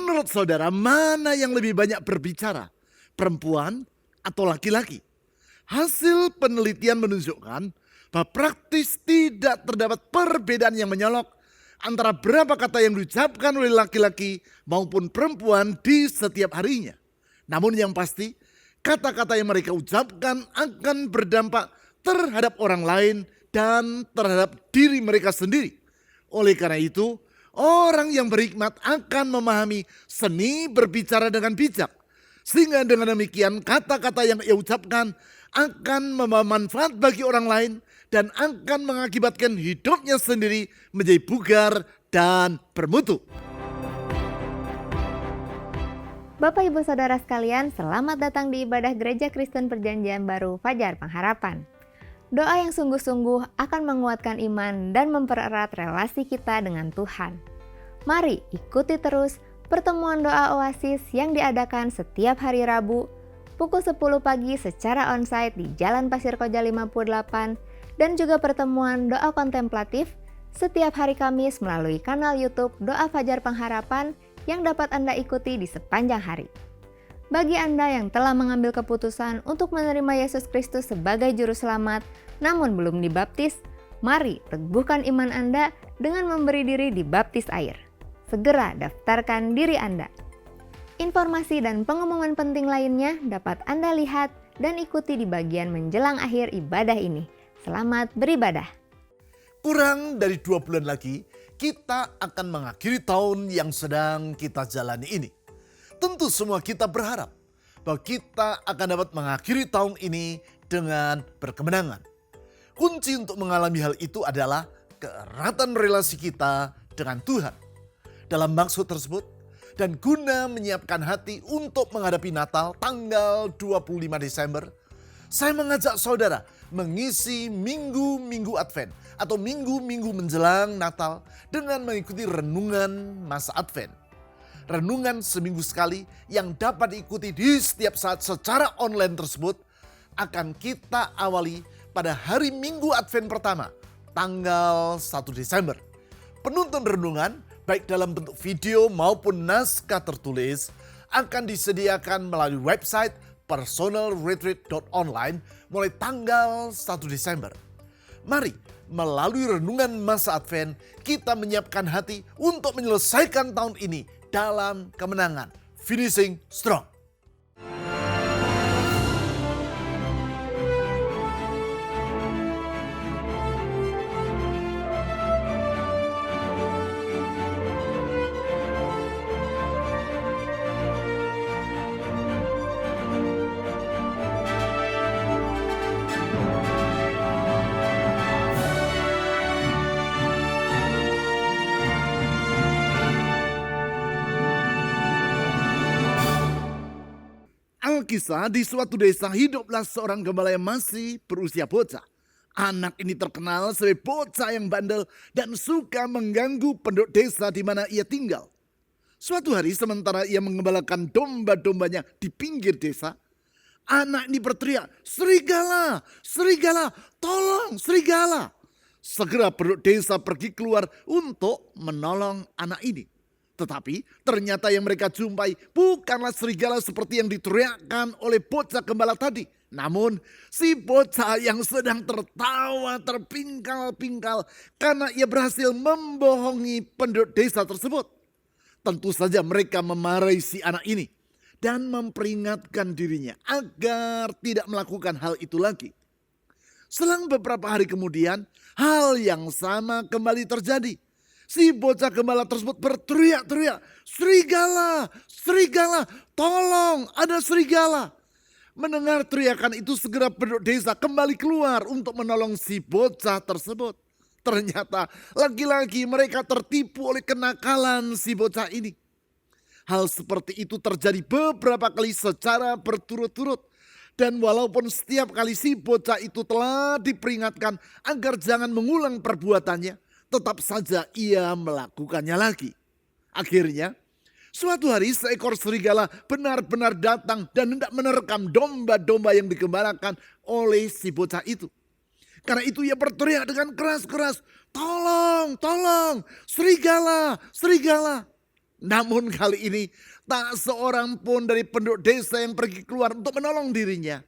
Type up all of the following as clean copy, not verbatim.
Menurut saudara, mana yang lebih banyak berbicara? Perempuan atau laki-laki? Hasil penelitian menunjukkan bahwa praktis tidak terdapat perbedaan yang menyolok antara berapa kata yang diucapkan oleh laki-laki maupun perempuan di setiap harinya. Namun yang pasti, kata-kata yang mereka ucapkan akan berdampak terhadap orang lain dan terhadap diri mereka sendiri. Oleh karena itu, orang yang berhikmat akan memahami seni berbicara dengan bijak. Sehingga dengan demikian kata-kata yang ia ucapkan akan membawa manfaat bagi orang lain dan akan mengakibatkan hidupnya sendiri menjadi bugar dan bermutu. Bapak Ibu Saudara sekalian, selamat datang di ibadah Gereja Kristen Perjanjian Baru Fajar Pengharapan. Doa yang sungguh-sungguh akan menguatkan iman dan mempererat relasi kita dengan Tuhan. Mari ikuti terus pertemuan doa Oasis yang diadakan setiap hari Rabu pukul 10 pagi secara onsite di Jalan Pasir Koja 58 dan juga pertemuan doa kontemplatif setiap hari Kamis melalui kanal YouTube Doa Fajar Pengharapan yang dapat Anda ikuti di sepanjang hari. Bagi Anda yang telah mengambil keputusan untuk menerima Yesus Kristus sebagai juru selamat namun belum dibaptis, mari teguhkan iman Anda dengan memberi diri dibaptis air. Segera daftarkan diri Anda. Informasi dan pengumuman penting lainnya dapat Anda lihat dan ikuti di bagian menjelang akhir ibadah ini. Selamat beribadah. Kurang dari 2 bulan lagi, kita akan mengakhiri tahun yang sedang kita jalani ini. Tentu semua kita berharap bahwa kita akan dapat mengakhiri tahun ini dengan berkemenangan. Kunci untuk mengalami hal itu adalah keeratan relasi kita dengan Tuhan. Dalam maksud tersebut, dan guna menyiapkan hati untuk menghadapi Natal tanggal 25 Desember, saya mengajak saudara mengisi minggu-minggu Advent atau minggu-minggu menjelang Natal dengan mengikuti renungan masa Advent. Renungan seminggu sekali yang dapat diikuti di setiap saat secara online tersebut akan kita awali pada hari Minggu Advent pertama, tanggal 1 Desember. Penuntun renungan baik dalam bentuk video maupun naskah tertulis akan disediakan melalui website personalretreat.online mulai tanggal 1 Desember. Mari melalui renungan masa Advent kita menyiapkan hati untuk menyelesaikan tahun ini dalam kemenangan. Finishing strong. Alkisah, di suatu desa hiduplah seorang gembala yang masih berusia bocah. Anak ini terkenal sebagai bocah yang bandel dan suka mengganggu penduduk desa di mana ia tinggal. Suatu hari sementara ia mengembalakan domba-dombanya di pinggir desa, anak ini berteriak, "Serigala, serigala, tolong serigala!" Segera penduduk desa pergi keluar untuk menolong anak ini. Tetapi ternyata yang mereka jumpai bukanlah serigala seperti yang diteriakkan oleh bocah gembala tadi. Namun si bocah yang sedang tertawa terpingkal-pingkal karena ia berhasil membohongi penduduk desa tersebut. Tentu saja mereka memarahi si anak ini dan memperingatkan dirinya agar tidak melakukan hal itu lagi. Selang beberapa hari kemudian hal yang sama kembali terjadi. Si bocah gembala tersebut berteriak-teriak, "Serigala, serigala, tolong ada serigala." Mendengar teriakan itu segera penduduk desa kembali keluar untuk menolong si bocah tersebut. Ternyata lagi-lagi mereka tertipu oleh kenakalan si bocah ini. Hal seperti itu terjadi beberapa kali secara berturut-turut. Dan walaupun setiap kali si bocah itu telah diperingatkan agar jangan mengulang perbuatannya, tetap saja ia melakukannya lagi. Akhirnya, suatu hari seekor serigala benar-benar datang dan hendak menerkam domba-domba yang digembalakan oleh si bocah itu. Karena itu ia berteriak dengan keras-keras, "Tolong, tolong, serigala, serigala." Namun kali ini tak seorang pun dari penduduk desa yang pergi keluar untuk menolong dirinya.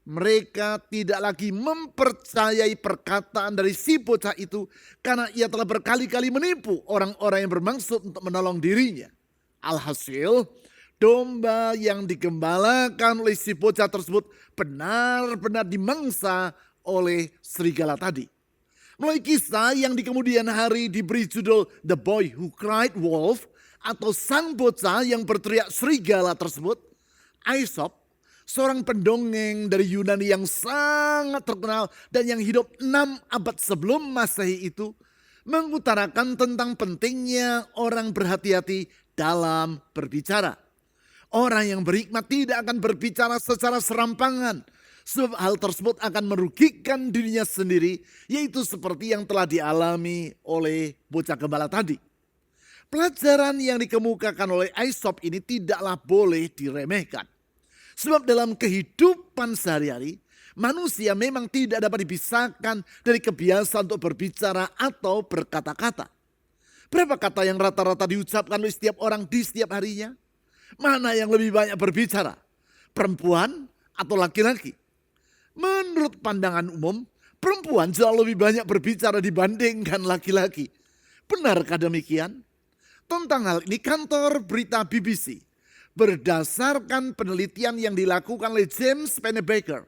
Mereka tidak lagi mempercayai perkataan dari si bocah itu karena ia telah berkali-kali menipu orang-orang yang bermaksud untuk menolong dirinya. Alhasil, domba yang digembalakan oleh si bocah tersebut benar-benar dimangsa oleh serigala tadi. Melalui kisah yang di kemudian hari diberi judul The Boy Who Cried Wolf atau Sang Bocah yang berteriak serigala tersebut, Aesop, seorang pendongeng dari Yunani yang sangat terkenal dan yang hidup 6 abad sebelum Masehi itu, mengutarakan tentang pentingnya orang berhati-hati dalam berbicara. Orang yang berhikmat tidak akan berbicara secara serampangan, sebab hal tersebut akan merugikan dirinya sendiri, yaitu seperti yang telah dialami oleh bocah gembala tadi. Pelajaran yang dikemukakan oleh Aesop ini tidaklah boleh diremehkan. Sebab dalam kehidupan sehari-hari, manusia memang tidak dapat dipisahkan dari kebiasaan untuk berbicara atau berkata-kata. Berapa kata yang rata-rata diucapkan oleh setiap orang di setiap harinya? Mana yang lebih banyak berbicara? Perempuan atau laki-laki? Menurut pandangan umum, perempuan jauh lebih banyak berbicara dibandingkan laki-laki. Benarkah demikian? Tentang hal ini kantor berita BBC berdasarkan penelitian yang dilakukan oleh James Pennebaker,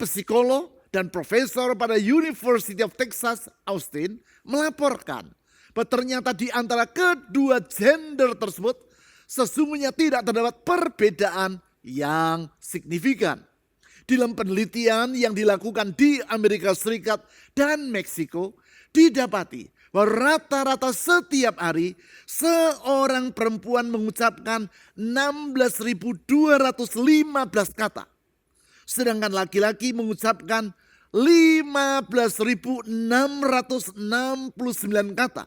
psikolog dan profesor pada University of Texas, Austin, melaporkan bahwa ternyata di antara kedua gender tersebut sesungguhnya tidak terdapat perbedaan yang signifikan. Dalam penelitian yang dilakukan di Amerika Serikat dan Meksiko, didapati bahwa rata-rata setiap hari seorang perempuan mengucapkan 16.215 kata. Sedangkan laki-laki mengucapkan 15.669 kata.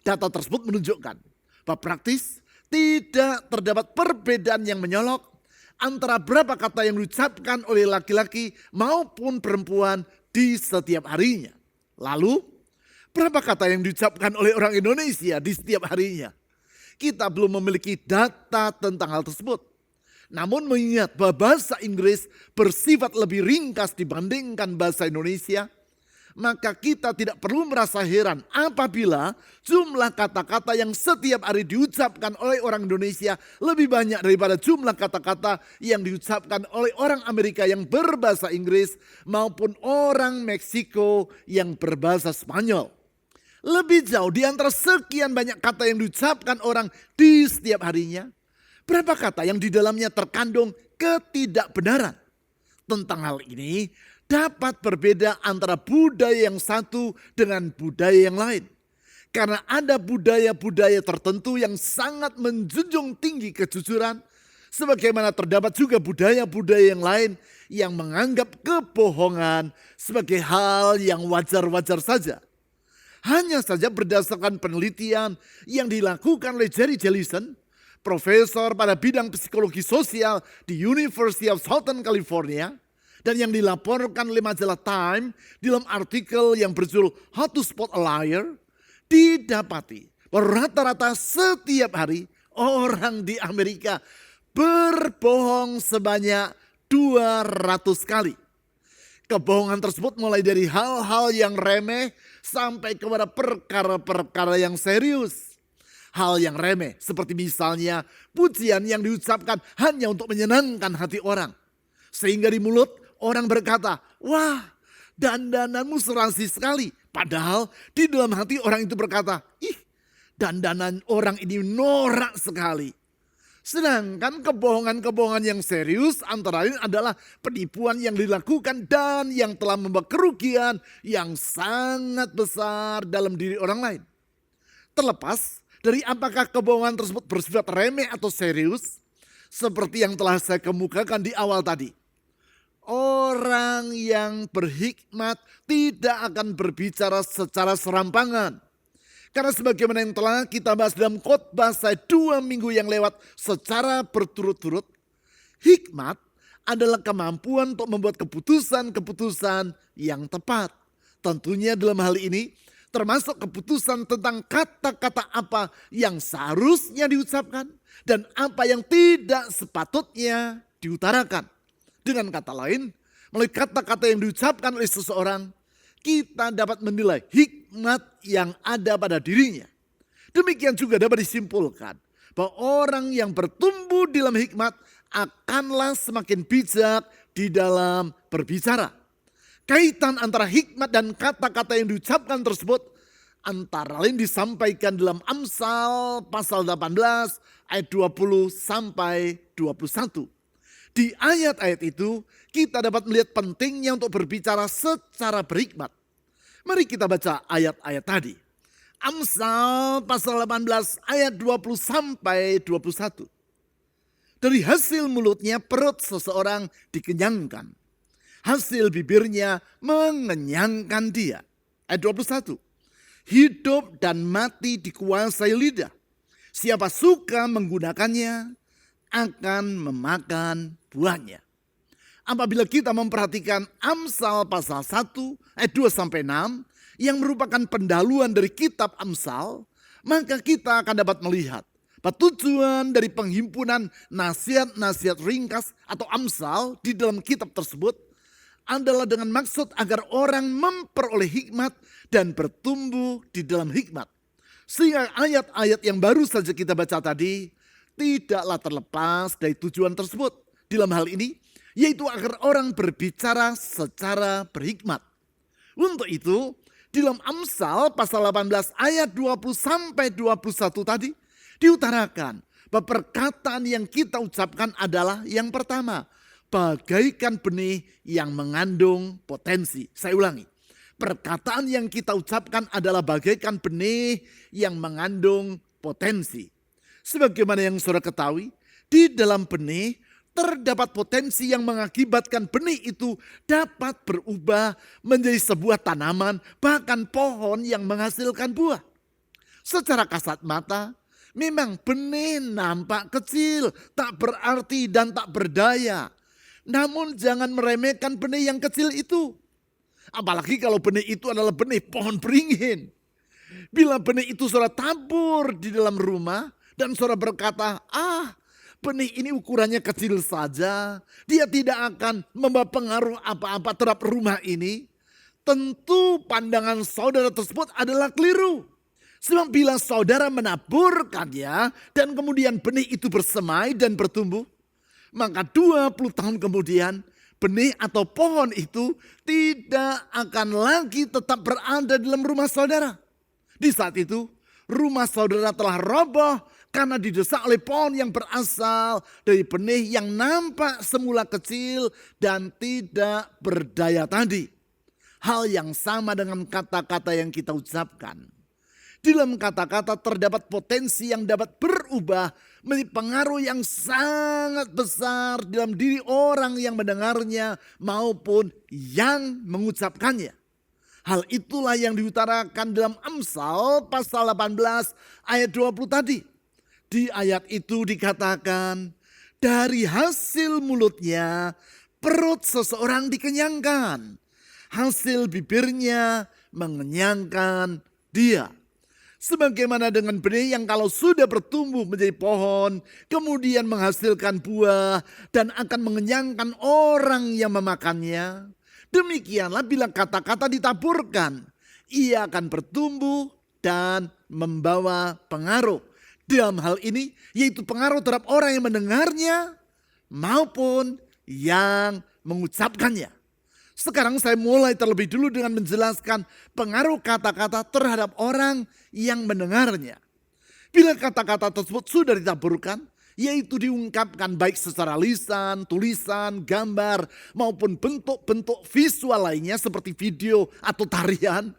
Data tersebut menunjukkan bahwa praktis tidak terdapat perbedaan yang menyolok antara berapa kata yang diucapkan oleh laki-laki maupun perempuan di setiap harinya. Lalu, berapa kata yang diucapkan oleh orang Indonesia di setiap harinya? Kita belum memiliki data tentang hal tersebut. Namun mengingat bahwa bahasa Inggris bersifat lebih ringkas dibandingkan bahasa Indonesia, maka kita tidak perlu merasa heran apabila jumlah kata-kata yang setiap hari diucapkan oleh orang Indonesia lebih banyak daripada jumlah kata-kata yang diucapkan oleh orang Amerika yang berbahasa Inggris maupun orang Meksiko yang berbahasa Spanyol. Lebih jauh di antara sekian banyak kata yang diucapkan orang di setiap harinya, berapa kata yang di dalamnya terkandung ketidakbenaran? Tentang hal ini dapat berbeda antara budaya yang satu dengan budaya yang lain. Karena ada budaya-budaya tertentu yang sangat menjunjung tinggi kejujuran, sebagaimana terdapat juga budaya-budaya yang lain yang menganggap kebohongan sebagai hal yang wajar-wajar saja. Hanya saja berdasarkan penelitian yang dilakukan oleh Jerry Jellison, profesor pada bidang psikologi sosial di University of Southern California, dan yang dilaporkan oleh majalah Time dalam artikel yang berjudul How to Spot a Liar, didapati bahwa rata-rata setiap hari orang di Amerika berbohong sebanyak 200 kali. Kebohongan tersebut mulai dari hal-hal yang remeh sampai kepada perkara-perkara yang serius. Hal yang remeh seperti misalnya pujian yang diucapkan hanya untuk menyenangkan hati orang. Sehingga di mulut orang berkata, wah dandananmu serasi sekali. Padahal di dalam hati orang itu berkata, ih dandanan orang ini norak sekali. Sedangkan kebohongan-kebohongan yang serius antara lain adalah penipuan yang dilakukan dan yang telah membawa kerugian yang sangat besar dalam diri orang lain. Terlepas dari apakah kebohongan tersebut bersifat remeh atau serius, seperti yang telah saya kemukakan di awal tadi. Orang yang berhikmat tidak akan berbicara secara serampangan. Karena sebagaimana yang telah kita bahas dalam khotbah saya 2 minggu yang lewat secara berturut-turut, hikmat adalah kemampuan untuk membuat keputusan-keputusan yang tepat. Tentunya dalam hal ini termasuk keputusan tentang kata-kata apa yang seharusnya diucapkan dan apa yang tidak sepatutnya diutarakan. Dengan kata lain, melalui kata-kata yang diucapkan oleh seseorang, kita dapat menilai hikmat yang ada pada dirinya. Demikian juga dapat disimpulkan bahwa orang yang bertumbuh di dalam hikmat akanlah semakin bijak di dalam berbicara. Kaitan antara hikmat dan kata-kata yang diucapkan tersebut antara lain disampaikan dalam Amsal pasal 18 ayat 20 sampai 21. Di ayat-ayat itu kita dapat melihat pentingnya untuk berbicara secara berhikmat. Mari kita baca ayat-ayat tadi. Amsal pasal 18 ayat 20 sampai 21. Dari hasil mulutnya perut seseorang dikenyangkan. Hasil bibirnya mengenyangkan dia. Ayat 21. Hidup dan mati dikuasai lidah. Siapa suka menggunakannya akan memakan buahnya. Apabila kita memperhatikan Amsal pasal 1 ayat 2 sampai 6 yang merupakan pendahuluan dari kitab Amsal, maka kita akan dapat melihat bahwa tujuan dari penghimpunan nasihat-nasihat ringkas atau Amsal di dalam kitab tersebut adalah dengan maksud agar orang memperoleh hikmat dan bertumbuh di dalam hikmat. Sehingga ayat-ayat yang baru saja kita baca tadi tidaklah terlepas dari tujuan tersebut. Dalam hal ini, yaitu agar orang berbicara secara berhikmat. Untuk itu, di dalam Amsal pasal 18 ayat 20 sampai 21 tadi diutarakan bahwa perkataan yang kita ucapkan adalah yang pertama, bagaikan benih yang mengandung potensi. Saya ulangi. Perkataan yang kita ucapkan adalah bagaikan benih yang mengandung potensi. Sebagaimana yang saudara ketahui, di dalam benih terdapat potensi yang mengakibatkan benih itu dapat berubah menjadi sebuah tanaman, bahkan pohon yang menghasilkan buah. Secara kasat mata, memang benih nampak kecil, tak berarti dan tak berdaya. Namun jangan meremehkan benih yang kecil itu. Apalagi kalau benih itu adalah benih pohon beringin. Bila benih itu saudara tabur di dalam rumah dan saudara berkata, benih ini ukurannya kecil saja, dia tidak akan membawa pengaruh apa-apa terhadap rumah ini. Tentu pandangan saudara tersebut adalah keliru. Sebab bila saudara menaburkannya dan kemudian benih itu bersemai dan bertumbuh, maka 20 tahun kemudian benih atau pohon itu tidak akan lagi tetap berada dalam rumah saudara. Di saat itu rumah saudara telah roboh karena didesak oleh pohon yang berasal dari benih yang nampak semula kecil dan tidak berdaya tadi. Hal yang sama dengan kata-kata yang kita ucapkan. Di dalam kata-kata terdapat potensi yang dapat berubah menjadi pengaruh yang sangat besar dalam diri orang yang mendengarnya maupun yang mengucapkannya. Hal itulah yang diutarakan dalam Amsal pasal 18 ayat 20 tadi. Di ayat itu dikatakan, dari hasil mulutnya perut seseorang dikenyangkan. Hasil bibirnya mengenyangkan dia. Sebagaimana dengan benih yang kalau sudah bertumbuh menjadi pohon, kemudian menghasilkan buah dan akan mengenyangkan orang yang memakannya. Demikianlah bila kata-kata ditaburkan, ia akan bertumbuh dan membawa pengaruh. Dalam hal ini yaitu pengaruh terhadap orang yang mendengarnya maupun yang mengucapkannya. Sekarang saya mulai terlebih dulu dengan menjelaskan pengaruh kata-kata terhadap orang yang mendengarnya. Bila kata-kata tersebut sudah ditaburkan, yaitu diungkapkan baik secara lisan, tulisan, gambar, maupun bentuk-bentuk visual lainnya seperti video atau tarian,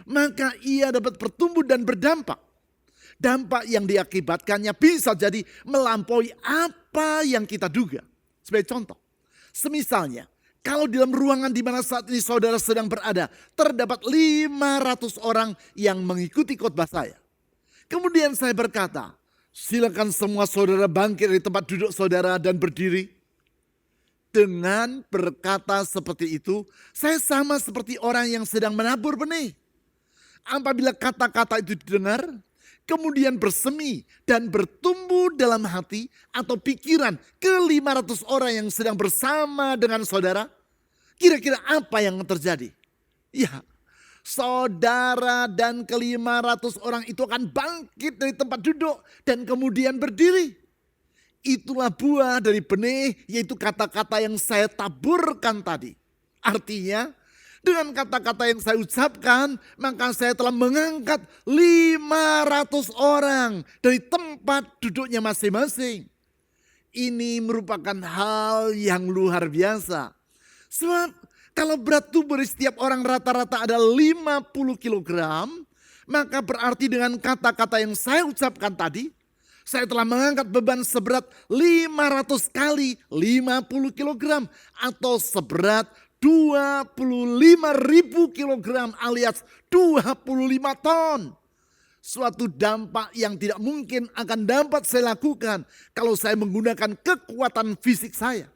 maka ia dapat bertumbuh dan berdampak. Dampak yang diakibatkannya bisa jadi melampaui apa yang kita duga. Sebagai contoh, semisalnya, kalau di dalam ruangan di mana saat ini saudara sedang berada, terdapat 500 orang yang mengikuti khotbah saya. Kemudian saya berkata, silakan semua saudara bangkit dari tempat duduk saudara dan berdiri. Dengan berkata seperti itu, saya sama seperti orang yang sedang menabur benih. Apabila kata-kata itu didengar, kemudian bersemi dan bertumbuh dalam hati atau pikiran ke 500 orang yang sedang bersama dengan saudara, kira-kira apa yang terjadi? Ya, saudara dan ke 500 orang itu akan bangkit dari tempat duduk dan kemudian berdiri. Itulah buah dari benih, yaitu kata-kata yang saya taburkan tadi. Artinya, dengan kata-kata yang saya ucapkan, maka saya telah mengangkat 500 orang dari tempat duduknya masing-masing. Ini merupakan hal yang luar biasa. Sebab kalau berat tubuh dari setiap orang rata-rata ada 50 kilogram, maka berarti dengan kata-kata yang saya ucapkan tadi, saya telah mengangkat beban seberat 500 kali 50 kilogram atau seberat 25.000 kilogram alias 25 ton. Suatu dampak yang tidak mungkin akan dapat saya lakukan kalau saya menggunakan kekuatan fisik saya.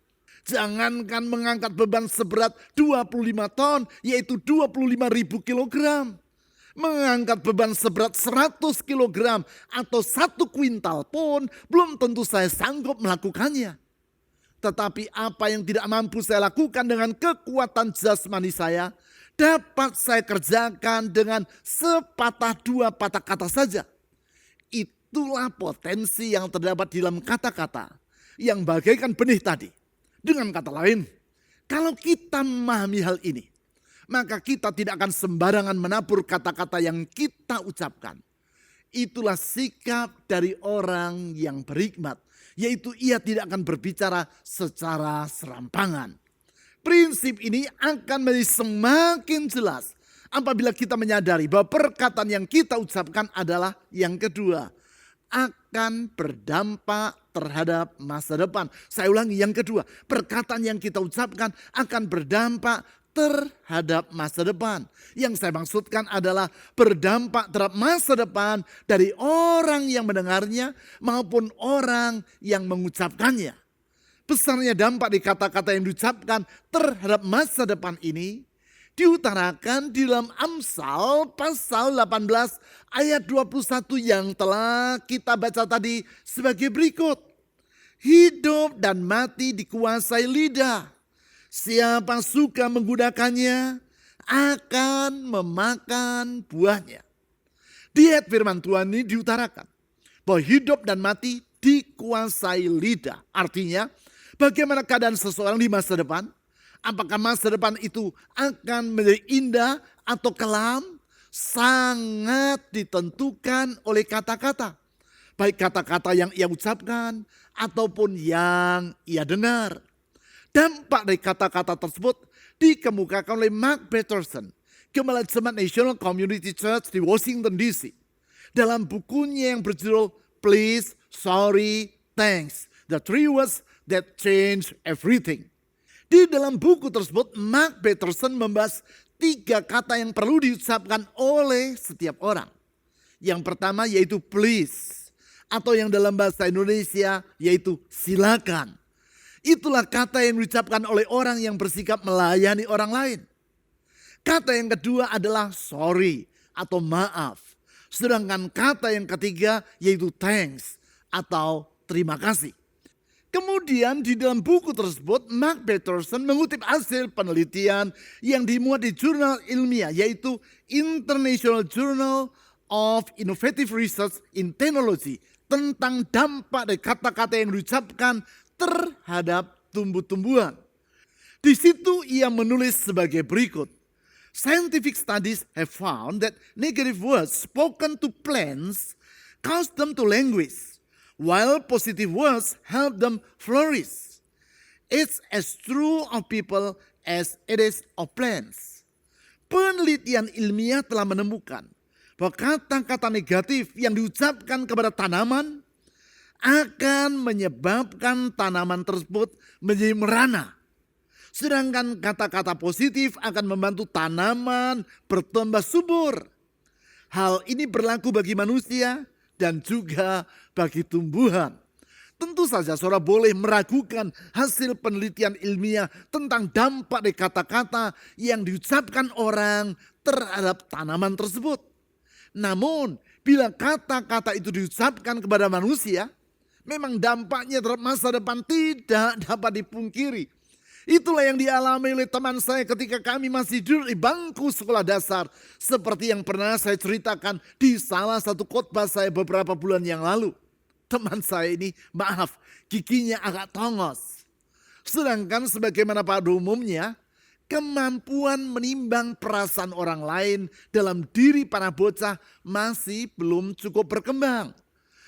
Jangankan mengangkat beban seberat 25 ton yaitu 25.000 kilogram. Mengangkat beban seberat 100 kilogram atau 1 kuintal pun belum tentu saya sanggup melakukannya. Tetapi apa yang tidak mampu saya lakukan dengan kekuatan jasmani saya, dapat saya kerjakan dengan sepatah dua patah kata saja. Itulah potensi yang terdapat di dalam kata-kata yang bagaikan benih tadi. Dengan kata lain, kalau kita memahami hal ini, maka kita tidak akan sembarangan menabur kata-kata yang kita ucapkan. Itulah sikap dari orang yang berhikmat, yaitu ia tidak akan berbicara secara serampangan. Prinsip ini akan menjadi semakin jelas apabila kita menyadari bahwa perkataan yang kita ucapkan adalah yang kedua, akan berdampak terhadap masa depan. Saya ulangi, yang kedua, perkataan yang kita ucapkan akan berdampak terhadap masa depan. Yang saya maksudkan adalah berdampak terhadap masa depan dari orang yang mendengarnya maupun orang yang mengucapkannya. Besarnya dampak di kata-kata yang diucapkan terhadap masa depan ini diutarakan di dalam Amsal pasal 18 ayat 21 yang telah kita baca tadi sebagai berikut. Hidup dan mati dikuasai lidah. Siapa suka menggunakannya akan memakan buahnya. Di ayat firman Tuhan ini diutarakan bahwa hidup dan mati dikuasai lidah. Artinya bagaimana keadaan seseorang di masa depan? Apakah masa depan itu akan menjadi indah atau kelam? Sangat ditentukan oleh kata-kata. Baik kata-kata yang ia ucapkan ataupun yang ia dengar. Dampak dari kata-kata tersebut dikemukakan oleh Mark Batterson, Gembala Jemaat National Community Church di Washington DC. Dalam bukunya yang berjudul Please, Sorry, Thanks, The 3 Words That Change Everything. Di dalam buku tersebut Mark Batterson membahas 3 kata yang perlu diucapkan oleh setiap orang. Yang pertama yaitu please, atau yang dalam bahasa Indonesia yaitu silakan. Itulah kata yang diucapkan oleh orang yang bersikap melayani orang lain. Kata yang kedua adalah sorry atau maaf. Sedangkan kata yang ketiga yaitu thanks atau terima kasih. Kemudian di dalam buku tersebut Mark Batterson mengutip hasil penelitian yang dimuat di jurnal ilmiah yaitu International Journal of Innovative Research in Technology tentang dampak dari kata-kata yang diucapkan terhadap tumbuh-tumbuhan. Di situ ia menulis sebagai berikut. Scientific studies have found that negative words spoken to plants cause them to languish, while positive words help them flourish. It's as true of people as it is of plants. Penelitian ilmiah telah menemukan bahwa kata-kata negatif yang diucapkan kepada tanaman akan menyebabkan tanaman tersebut menjadi merana. Sedangkan kata-kata positif akan membantu tanaman bertambah subur. Hal ini berlaku bagi manusia dan juga bagi tumbuhan. Tentu saja saudara boleh meragukan hasil penelitian ilmiah tentang dampak dari kata-kata yang diucapkan orang terhadap tanaman tersebut. Namun, bila kata-kata itu diucapkan kepada manusia, memang dampaknya terhadap masa depan tidak dapat dipungkiri. Itulah yang dialami oleh teman saya ketika kami masih duduk di bangku sekolah dasar. Seperti yang pernah saya ceritakan di salah satu khotbah saya beberapa bulan yang lalu. Teman saya ini, maaf, giginya agak tongos. Sedangkan sebagaimana pada umumnya, kemampuan menimbang perasaan orang lain dalam diri para bocah masih belum cukup berkembang.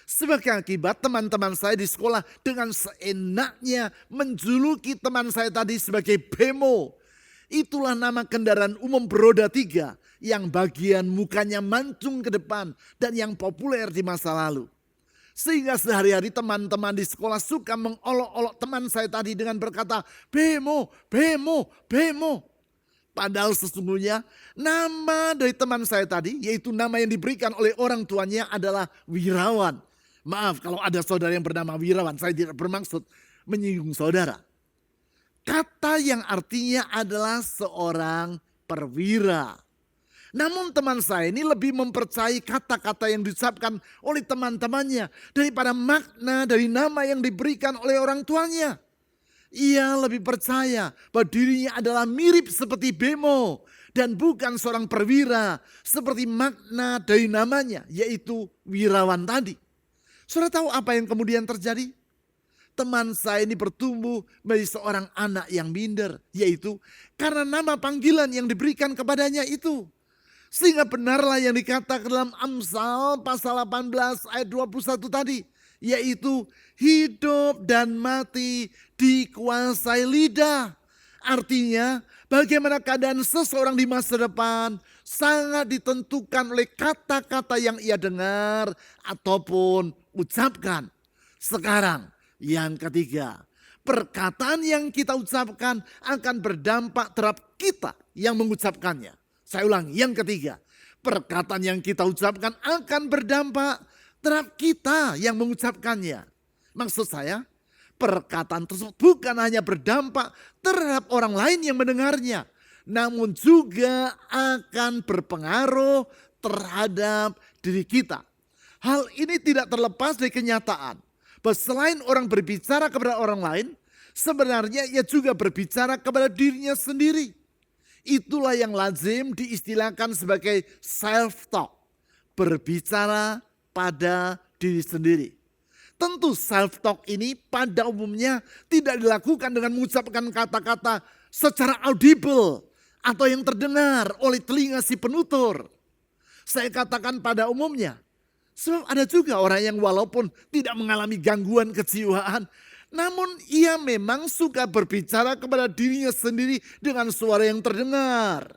Sebagai akibat, teman-teman saya di sekolah dengan seenaknya menjuluki teman saya tadi sebagai bemo. Itulah nama kendaraan umum beroda 3 yang bagian mukanya mancung ke depan dan yang populer di masa lalu. Sehingga sehari-hari teman-teman di sekolah suka mengolok-olok teman saya tadi dengan berkata, bemo, bemo, bemo. Padahal sesungguhnya nama dari teman saya tadi, yaitu nama yang diberikan oleh orang tuanya adalah Wirawan. Maaf kalau ada saudara yang bernama Wirawan, saya tidak bermaksud menyinggung saudara. Kata yang artinya adalah seorang perwira. Namun teman saya ini lebih mempercayai kata-kata yang diucapkan oleh teman-temannya daripada makna dari nama yang diberikan oleh orang tuanya. Ia lebih percaya bahwa dirinya adalah mirip seperti bemo dan bukan seorang perwira seperti makna dari namanya, yaitu Wirawan tadi. Saudara tahu apa yang kemudian terjadi? Teman saya ini bertumbuh menjadi seorang anak yang minder, yaitu karena nama panggilan yang diberikan kepadanya itu. Sehingga benarlah yang dikatakan dalam Amsal pasal 18 ayat 21 tadi, yaitu hidup dan mati dikuasai lidah. Artinya bagaimana keadaan seseorang di masa depan sangat ditentukan oleh kata-kata yang ia dengar ataupun ucapkan. Sekarang yang ketiga, perkataan yang kita ucapkan akan berdampak terhadap kita yang mengucapkannya. Saya ulangi, yang ketiga, perkataan yang kita ucapkan akan berdampak terhadap kita yang mengucapkannya. Maksud saya, perkataan tersebut bukan hanya berdampak terhadap orang lain yang mendengarnya, namun juga akan berpengaruh terhadap diri kita. Hal ini tidak terlepas dari kenyataan bahwa selain orang berbicara kepada orang lain, sebenarnya ia juga berbicara kepada dirinya sendiri. Itulah yang lazim diistilahkan sebagai self-talk, berbicara pada diri sendiri. Tentu self-talk ini pada umumnya tidak dilakukan dengan mengucapkan kata-kata secara audible atau yang terdengar oleh telinga si penutur. Saya katakan pada umumnya, sebab ada juga orang yang walaupun tidak mengalami gangguan kejiwaan, namun ia memang suka berbicara kepada dirinya sendiri dengan suara yang terdengar.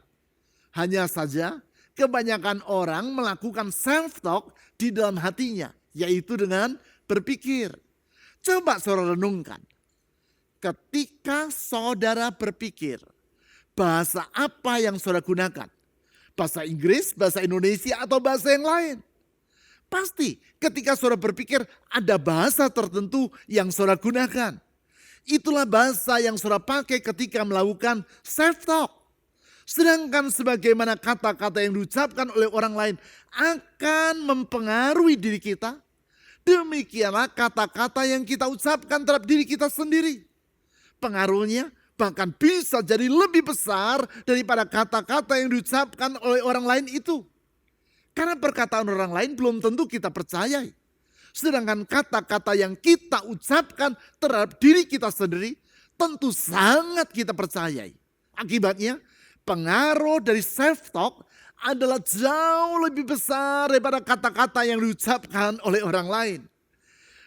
Hanya saja kebanyakan orang melakukan self-talk di dalam hatinya, yaitu dengan berpikir. Coba saudara renungkan. Ketika saudara berpikir, bahasa apa yang saudara gunakan? Bahasa Inggris, bahasa Indonesia, atau bahasa yang lain? Pasti ketika saudara berpikir ada bahasa tertentu yang saudara gunakan. Itulah bahasa yang saudara pakai ketika melakukan self-talk. Sedangkan sebagaimana kata-kata yang diucapkan oleh orang lain akan mempengaruhi diri kita, demikianlah kata-kata yang kita ucapkan terhadap diri kita sendiri. Pengaruhnya bahkan bisa jadi lebih besar daripada kata-kata yang diucapkan oleh orang lain itu. Karena perkataan orang lain belum tentu kita percayai. Sedangkan kata-kata yang kita ucapkan terhadap diri kita sendiri tentu sangat kita percayai. Akibatnya pengaruh dari self-talk adalah jauh lebih besar daripada kata-kata yang diucapkan oleh orang lain.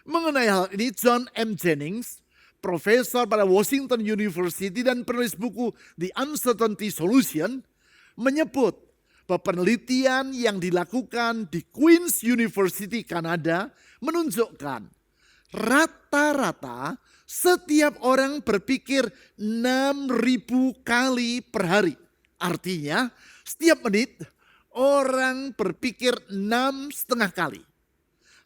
Mengenai hal ini, John M. Jennings, profesor pada Washington University dan penulis buku The Uncertainty Solution, menyebut bahwa penelitian yang dilakukan di Queen's University Kanada menunjukkan rata-rata setiap orang berpikir 6.000 kali per hari. Artinya setiap menit orang berpikir 6,5 kali.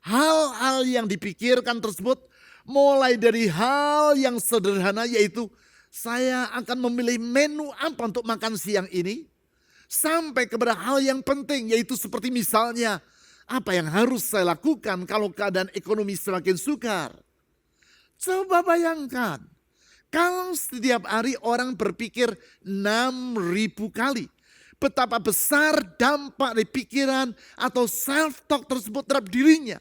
Hal-hal yang dipikirkan tersebut mulai dari hal yang sederhana, yaitu saya akan memilih menu apa untuk makan siang ini, sampai kepada hal yang penting, yaitu seperti misalnya apa yang harus saya lakukan kalau keadaan ekonomi semakin sukar. Coba bayangkan, kalau setiap hari orang berpikir 6.000 kali, betapa besar dampak dari pikiran atau self-talk tersebut terhadap dirinya.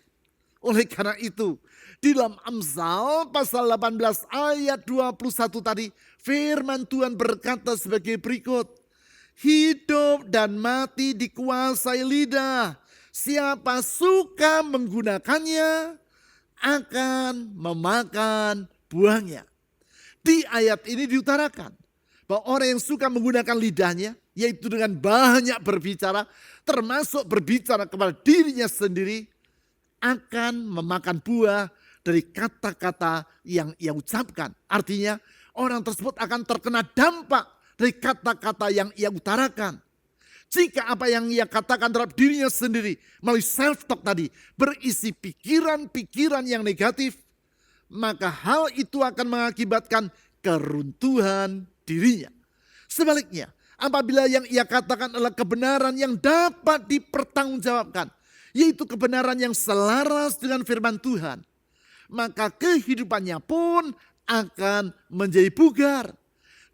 Oleh karena itu, di dalam Amsal pasal 18 ayat 21 tadi, firman Tuhan berkata sebagai berikut. Hidup dan mati dikuasai lidah. Siapa suka menggunakannya akan memakan buahnya. Di ayat ini diutarakan bahwa orang yang suka menggunakan lidahnya, yaitu dengan banyak berbicara, termasuk berbicara kepada dirinya sendiri, akan memakan buah dari kata-kata yang ia ucapkan. Artinya orang tersebut akan terkena dampak dari kata-kata yang ia utarakan. Jika apa yang ia katakan terhadap dirinya sendiri melalui self-talk tadi berisi pikiran-pikiran yang negatif, maka hal itu akan mengakibatkan keruntuhan dirinya. Sebaliknya, apabila yang ia katakan adalah kebenaran yang dapat dipertanggungjawabkan, yaitu kebenaran yang selaras dengan firman Tuhan, maka kehidupannya pun akan menjadi bugar.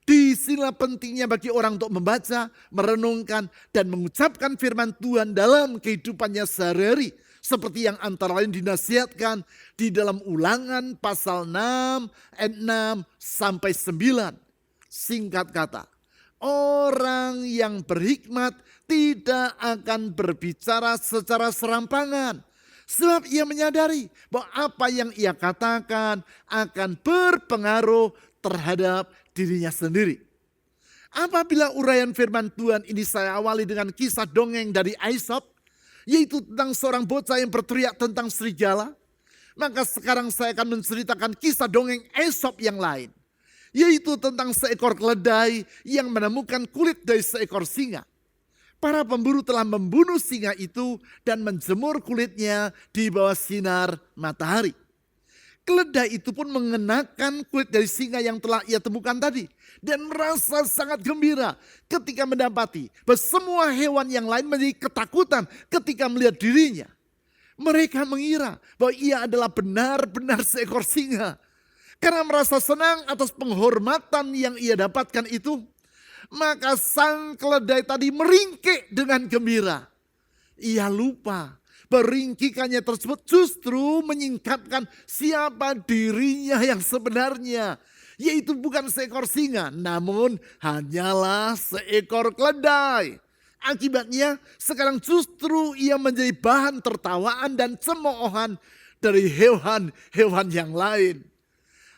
Disinilah pentingnya bagi orang untuk membaca, merenungkan, dan mengucapkan firman Tuhan dalam kehidupannya sehari-hari. Seperti yang antara lain dinasihatkan di dalam Ulangan pasal 6 ayat 6 sampai 9. Singkat kata, orang yang berhikmat tidak akan berbicara secara serampangan. Sebab ia menyadari bahwa apa yang ia katakan akan berpengaruh terhadap dirinya sendiri. Apabila uraian firman Tuhan ini saya awali dengan kisah dongeng dari Aesop, yaitu tentang seorang bocah yang berteriak tentang serigala, maka sekarang saya akan menceritakan kisah dongeng Aesop yang lain, yaitu tentang seekor keledai yang menemukan kulit dari seekor singa. Para pemburu telah membunuh singa itu dan menjemur kulitnya di bawah sinar matahari. Keledai itu pun mengenakan kulit dari singa yang telah ia temukan tadi. Dan merasa sangat gembira ketika mendapati bahwa semua hewan yang lain menjadi ketakutan ketika melihat dirinya. Mereka mengira bahwa ia adalah benar-benar seekor singa. Karena merasa senang atas penghormatan yang ia dapatkan itu, maka sang keledai tadi meringkik dengan gembira. Ia lupa beringkikannya tersebut justru menyingkapkan siapa dirinya yang sebenarnya. Yaitu bukan seekor singa, namun hanyalah seekor keledai. Akibatnya sekarang justru ia menjadi bahan tertawaan dan cemoohan dari hewan-hewan yang lain.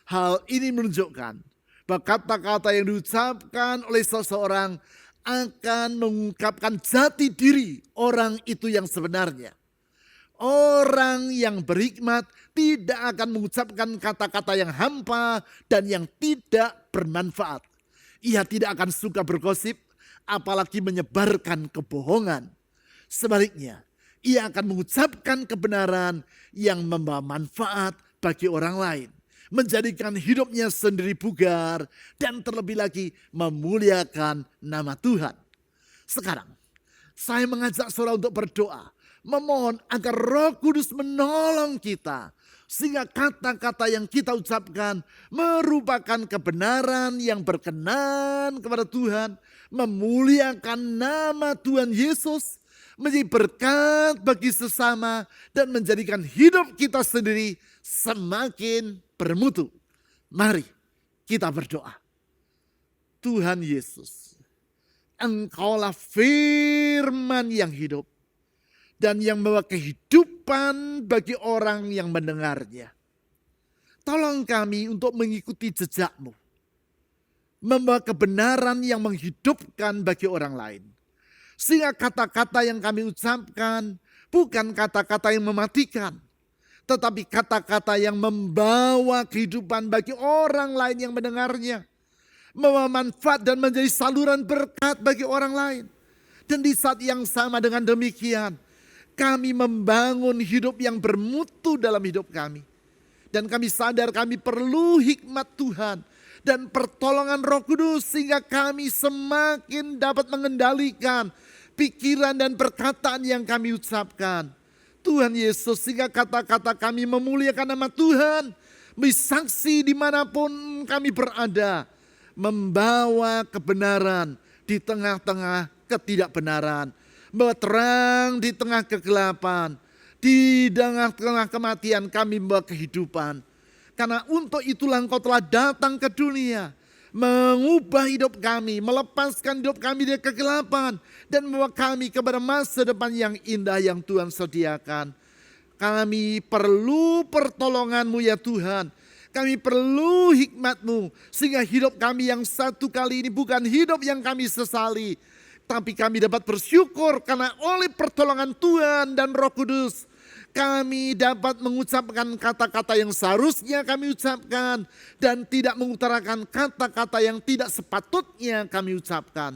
Hal ini menunjukkan bahwa kata-kata yang diucapkan oleh seseorang akan mengungkapkan jati diri orang itu yang sebenarnya. Orang yang berhikmat tidak akan mengucapkan kata-kata yang hampa dan yang tidak bermanfaat. Ia tidak akan suka bergosip, apalagi menyebarkan kebohongan. Sebaliknya, ia akan mengucapkan kebenaran yang membawa manfaat bagi orang lain, menjadikan hidupnya sendiri bugar, dan terlebih lagi memuliakan nama Tuhan. Sekarang, saya mengajak saudara untuk berdoa, memohon agar Roh Kudus menolong kita, sehingga kata-kata yang kita ucapkan merupakan kebenaran yang berkenan kepada Tuhan, memuliakan nama Tuhan Yesus, menjadi berkat bagi sesama, dan menjadikan hidup kita sendiri semakin bermutu. Mari kita berdoa. Tuhan Yesus, Engkaulah firman yang hidup dan yang membawa kehidupan bagi orang yang mendengarnya. Tolong kami untuk mengikuti jejak-Mu, membawa kebenaran yang menghidupkan bagi orang lain. Sehingga kata-kata yang kami ucapkan bukan kata-kata yang mematikan, tetapi kata-kata yang membawa kehidupan bagi orang lain yang mendengarnya, membawa manfaat dan menjadi saluran berkat bagi orang lain. Dan di saat yang sama dengan demikian, kami membangun hidup yang bermutu dalam hidup kami. Dan kami sadar kami perlu hikmat Tuhan dan pertolongan Roh Kudus sehingga kami semakin dapat mengendalikan pikiran dan perkataan yang kami ucapkan. Tuhan Yesus, sehingga kata-kata kami memuliakan nama Tuhan, bersaksi dimanapun kami berada, membawa kebenaran di tengah-tengah ketidakbenaran, membawa terang di tengah kegelapan, di tengah-tengah kematian kami membawa kehidupan. Karena untuk itulah Engkau telah datang ke dunia, mengubah hidup kami, melepaskan hidup kami dari kegelapan, dan membawa kami kepada masa depan yang indah yang Tuhan sediakan. Kami perlu pertolongan-Mu ya Tuhan. Kami perlu hikmat-Mu, sehingga hidup kami yang satu kali ini bukan hidup yang kami sesali, tapi kami dapat bersyukur karena oleh pertolongan Tuhan dan Roh Kudus, kami dapat mengucapkan kata-kata yang seharusnya kami ucapkan dan tidak mengutarakan kata-kata yang tidak sepatutnya kami ucapkan.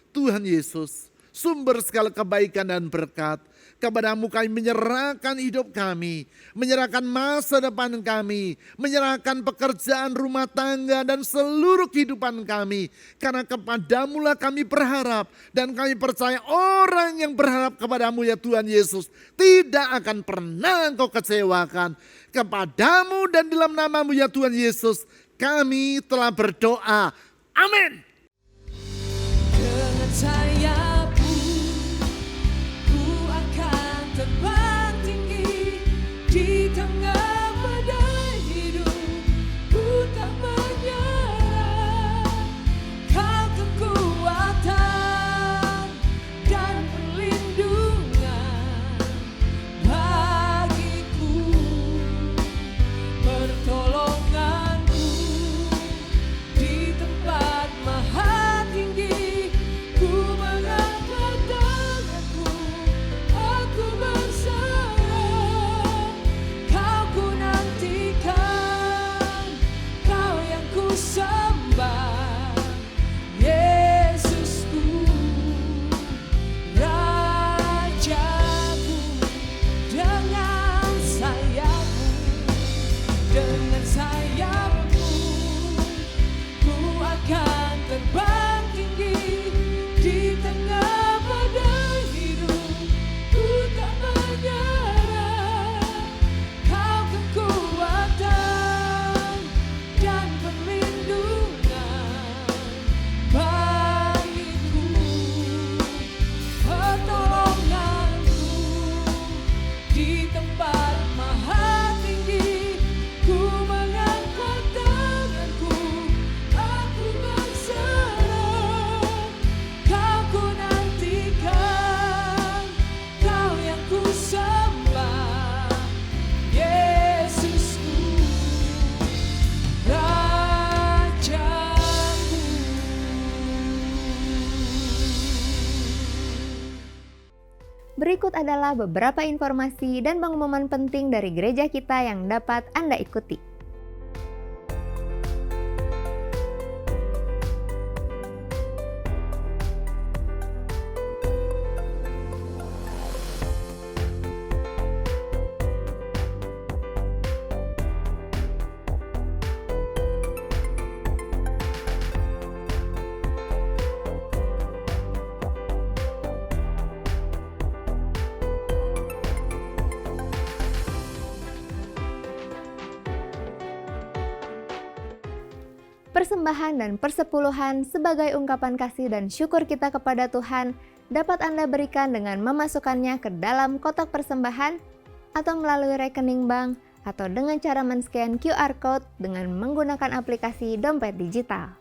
Tuhan Yesus, sumber segala kebaikan dan berkat, kepada-Mu kami menyerahkan hidup kami, menyerahkan masa depan kami, menyerahkan pekerjaan rumah tangga dan seluruh kehidupan kami. Karena kepada-Mu lah kami berharap dan kami percaya orang yang berharap kepada-Mu ya Tuhan Yesus tidak akan pernah Engkau kecewakan. Kepada-Mu dan dalam nama-Mu ya Tuhan Yesus kami telah berdoa. Amin. Dengan sayapmu ku akan terbang tinggi di tengah badai hidup. Ku tak menyerah, Kau kekuatan dan perlindungan bagiku. Pertolongan-Mu di tempat maha tinggi. Ku mengangkat tanganku, aku berserah. Kau ku nantikan, Kau yang ku sembah. Yesusku, Rajaku, dengan sayapmu ku akan terbang tinggi di tengah badai hidup. Ku tak menyerah, Kau kekuatan dan perlindungan bagiku. Pertolongan-Mu di tempat maha tinggi. Ku mengangkat tanganku, aku berserah. Kau ku nantikan, Kau yang ku sembah. Yesusku, Rajaku. Berikut adalah beberapa informasi dan pengumuman penting dari gereja kita yang dapat Anda ikuti. Persembahan dan persepuluhan sebagai ungkapan kasih dan syukur kita kepada Tuhan dapat Anda berikan dengan memasukkannya ke dalam kotak persembahan atau melalui rekening bank atau dengan cara men-scan QR Code dengan menggunakan aplikasi dompet digital.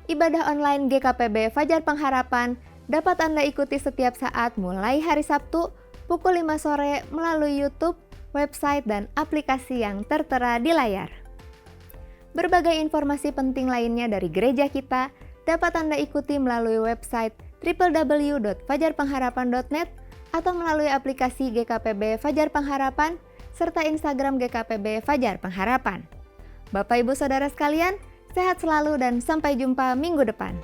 Ibadah online GKPB Fajar Pengharapan dapat Anda ikuti setiap saat mulai hari Sabtu pukul 5 sore melalui YouTube, website, dan aplikasi yang tertera di layar. Berbagai informasi penting lainnya dari gereja kita dapat Anda ikuti melalui website www.fajarpengharapan.net atau melalui aplikasi GKPB Fajar Pengharapan serta Instagram GKPB Fajar Pengharapan. Bapak Ibu Saudara sekalian, sehat selalu dan sampai jumpa minggu depan.